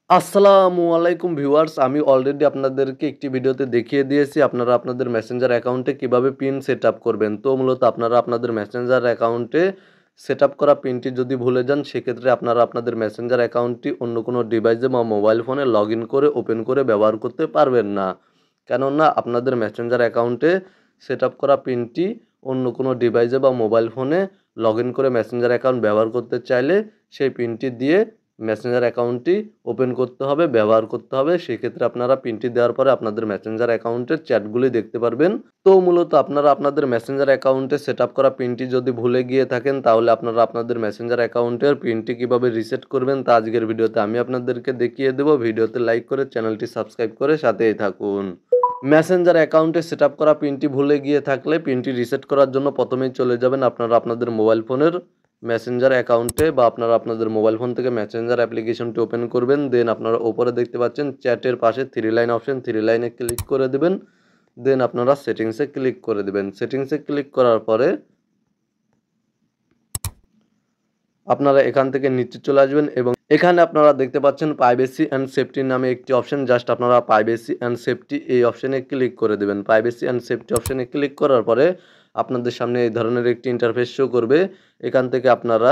আসসালামু আলাইকুম ভিউয়ার্স, আমি অলরেডি আপনাদেরকে একটি ভিডিওতে দেখিয়ে দিয়েছি আপনারা আপনাদের মেসেঞ্জার অ্যাকাউন্টে কিভাবে পিন সেটআপ করবেন। তো মূলত আপনারা আপনাদের মেসেঞ্জার অ্যাকাউন্টে সেটআপ করা পিনটি যদি ভুলে যান, সেক্ষেত্রে আপনারা আপনাদের মেসেঞ্জার অ্যাকাউন্টটি অন্য কোনো ডিভাইসে বা মোবাইল ফোনে লগইন করে ওপেন করে ব্যবহার করতে পারবেন না। কেননা আপনাদের মেসেঞ্জার অ্যাকাউন্টে সেটআপ করা পিনটি অন্য কোনো ডিভাইসে বা মোবাইল ফোনে লগইন করে মেসেঞ্জার অ্যাকাউন্ট ব্যবহার করতে চাইলে সেই পিনটি দিয়ে মেসেঞ্জার অ্যাকাউন্টটি ওপেন করতে হবে, ব্যবহার করতে হবে। সেক্ষেত্রে আপনারা পিনটি দেওয়ার পরে আপনাদের মেসেঞ্জার অ্যাকাউন্টের চ্যাটগুলি দেখতে পারবেন। তো মূলত আপনারা আপনাদের মেসেঞ্জার অ্যাকাউন্টে সেটআপ করা পিনটি যদি ভুলে গিয়ে থাকেন, তাহলে আপনারা আপনাদের মেসেঞ্জার অ্যাকাউন্টের পিনটি কিভাবে রিসেট করবেন তা আজকের ভিডিওতে আমি আপনাদেরকে দেখিয়ে দেব। ভিডিওতে লাইক করে চ্যানেলটি সাবস্ক্রাইব করে সাথেই থাকুন। মেসেঞ্জার অ্যাকাউন্টে সেটআপ করা পিনটি ভুলে গিয়ে থাকলে পিনটি রিসেট করার জন্য প্রথমেই চলে যাবেন আপনারা আপনাদের মোবাইল ফোনের মেসেঞ্জার অ্যাকাউন্টে বা আপনারা আপনাদের মোবাইল ফোন থেকে মেসেঞ্জার অ্যাপ্লিকেশনটি ওপেন করবেন। দেন আপনারা ওপরে দেখতে পাচ্ছেন চ্যাটের পাশে 3 লাইন অপশন, 3 লাইনে ক্লিক করে দেবেন। দেন আপনারা সেটিংসে ক্লিক করে দেবেন। সেটিংসে ক্লিক করার পরে আপনারা এখান থেকে নিচে চলে আসবেন এবং এখানে আপনারা দেখতে পাচ্ছেন প্রাইভেসি অ্যান্ড সেফটি নামে একটি অপশন। জাস্ট আপনারা প্রাইভেসি অ্যান্ড সেফটি এই অপশনে ক্লিক করে দেবেন। প্রাইভেসি অ্যান্ড সেফটি অপশনে ক্লিক করার পরে আপনাদের সামনে এই ধরনের একটি ইন্টারফেস শো করবে। এখান থেকে আপনারা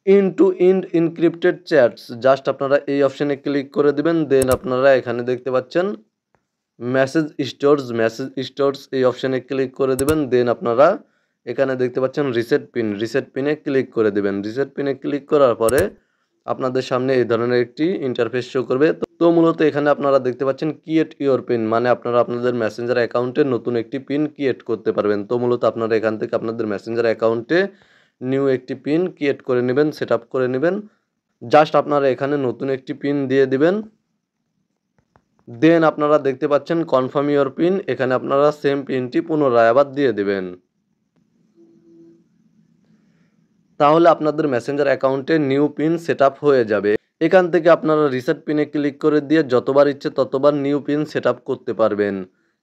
ইন্ড টু ইন্ড এনক্রিপ্টেড চ্যাটস জাস্ট আপনারা এই অপশনে ক্লিক করে দিবেন। দেন আপনারা এখানে দেখতে পাচ্ছেন মেসেজ স্টোরস এই অপশনে ক্লিক করে দিবেন। দেন আপনারা এখানে দেখতে পাচ্ছেন রিসেট পিনে ক্লিক করে দিবেন। রিসেট পিনে ক্লিক করার পরে আপনাদের সামনে এই ধরনের একটি ইন্টারফেস শো করবে। তো মূলত এখানে আপনারা দেখতে পাচ্ছেন ক্রিয়েট ইওর পিন, মানে আপনারা আপনাদের মেসেঞ্জার অ্যাকাউন্টে নতুন একটি পিন ক্রিয়েট করতে পারবেন। তো মূলত আপনারা এখান থেকে আপনাদের মেসেঞ্জার অ্যাকাউন্টে নিউ একটি পিন ক্রিয়েট করে নেবেন, সেট আপ করে নেবেন। জাস্ট আপনারা এখানে নতুন একটি পিন দিয়ে দিবেন। দেন আপনারা দেখতে পাচ্ছেন কনফার্ম ইওর পিন, এখানে আপনারা সেম পিনটি পুনরায় আবার দিয়ে দিবেন। তাহলে আপনাদের মেসেঞ্জার অ্যাকাউন্টে নিউ পিন সেটআপ হয়ে যাবে। এখান থেকে আপনারা রিসেট পিনে ক্লিক করে দিয়ে যতবার ইচ্ছে ততবার নিউ পিন সেটআপ করতে পারবেন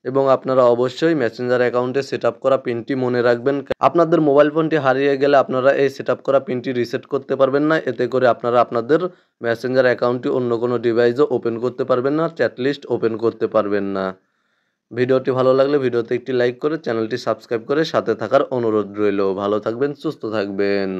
এবং আপনারা অবশ্যই মেসেঞ্জার অ্যাকাউন্টে সেটআপ করা পিনটি মনে রাখবেন। আপনাদের মোবাইল ফোনটি হারিয়ে গেলে আপনারা এই সেটআপ করা পিনটি রিসেট করতে পারবেন না। এতে করে আপনারা আপনাদের মেসেঞ্জার অ্যাকাউন্টটি অন্য কোনো ডিভাইসে ওপেন করতে পারবেন না, চ্যাট লিস্ট ওপেন করতে পারবেন না। ভিডিওটি ভালো লাগলে ভিডিওতে একটি লাইক করে চ্যানেলটি সাবস্ক্রাইব করে সাথে থাকার অনুরোধ রইল। ভালো থাকবেন, সুস্থ থাকবেন।